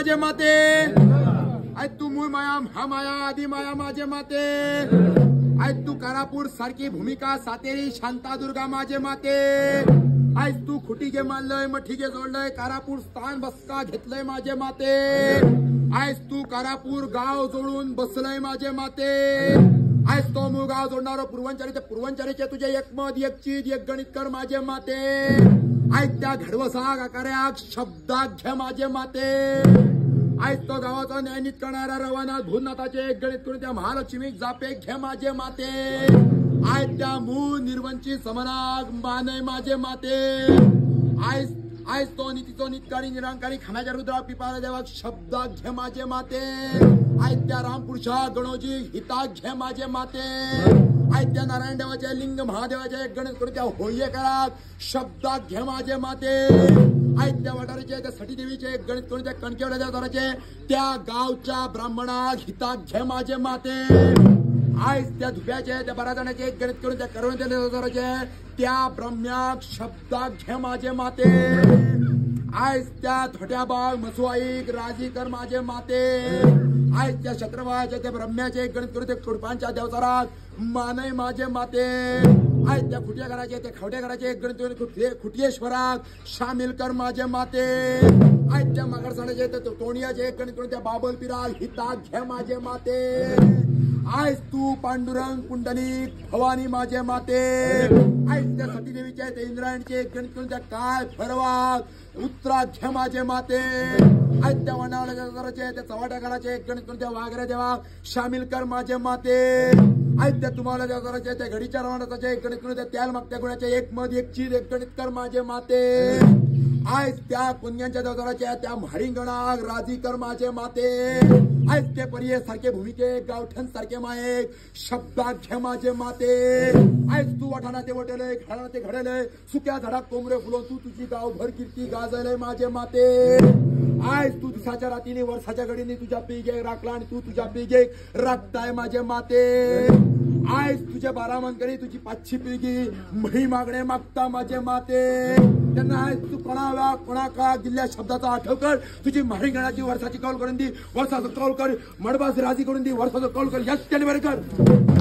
माझे माते आय तू मूळ माया हा माया आदि माया माझे माते आय तू कारापूर सारखी भूमिका सातेरी शांता दुर्गा माझे माते आज तू खुटी गे मानलंय मठी गे जोडलंय कारापूर स्थान बसका घेतलंय माझे माते आज तू कारापूर गाव जोडून बसलंय माझे माते आज तो मूळ गाव जोडणारं पूर्वंचारीचे तुझे एक मत एक चीज एक गणित कर माझे माते आज त्या घडवसा गाकाऱ्या शब्दात घ्या माझे माते आज तो गावाचा न्यायनीत करणारा रवाना भूनाथाचे एक गणित करून त्या महालक्ष्मी जापे घे माझे माते आज त्या मूळ निर्वंची समनाग माने माझे माते आज तो नीतीचो नितकारी निरंकारी खानाच्या रुद्रा पिपाला देवा शब्दात घे माझे माते आज त्या रामपुरुषा गणोजी हिताक घे माझे माते आज त्या नारायण देवाचे लिंग महादेवाचे एक गणित करून त्या होळी करा शब्दात घे माझे माते आज त्या वटारीचे त्या सटी देवीचे एक गणित करून त्या कणकेवड्या देवताराचे त्या गावच्या ब्राह्मणाक हिताक घे माझे माते आज त्या धुप्याचे त्या बराजाण्याचे एक गणित करून त्या करवंत्या देवताराचे त्या ब्रह्म्याक शब्दात घे माझे माते आज त्या थोट्या बाग मसुआईक राजी कर माझे माते आज त्या छत्रवाच्या त्या ब्रह्म्याचे एक गणित करून त्या कुडपांच्या देवतारात मानय माझे माते आज त्या खुट्या घराचे त्या खवट्या घराचे एक गणित खुटियेश्वराक शामिल कर माझे माते आज त्या मगरसाण्याचे त्या तोणियाचे एक गणित करून त्या बाबल पिरा हिताक घे माझे माते आज तू पांडुरंग पुंडलिक भवानी माझे माते आज त्या सती देवीचे त्या इंद्रायणचे एक गणित करून त्या काय फरवा उत्तरा घे माझे माते आज त्या वनावळ्याच्या घराचे त्या चव्हाट्या घराचे एक गणित करून त्या वाघऱ्या देवा शामिल कर माझे माते आज त्या तुम्हाला देवताराचे त्या घडीच्या रवानाचे एक गणित करून त्या त्याल मागत्या गुणाचे एक मध एक चीज एक गणित कर माझे माते आज त्या पुण्यांच्या देवताराच्या त्या म्हारिंगणाक राजी कर माझे माते आज ते परिये सारखे भूमिके गावठण सारखे मायेक शब्दात घे माझे माते आज तू वठाणा ते वटेले घाणा ते घडेले सुक्या झाडात कोंबरे फुलून तू तुझी गावभर कीर्ती गाजले माझे माते आज तू दिसाच्या रातीने वर्षाच्या घडीने तुझ्या पिगे राखला आणि तू तुझ्या पिगे राखताय माझे माते आज तुझ्या 12 मनकरी तुझी 5ची पिगी मही मागणे मागता माझे माते त्यांना आज तू कोणाका दिल्या शब्दाचा आठव कर तुझी मारिंगणाची वर्षाची कौल करून दी वर्षाचं कौल कर मडबास राजी करून दी वर्षाचं कौल कर यश केले बरे कर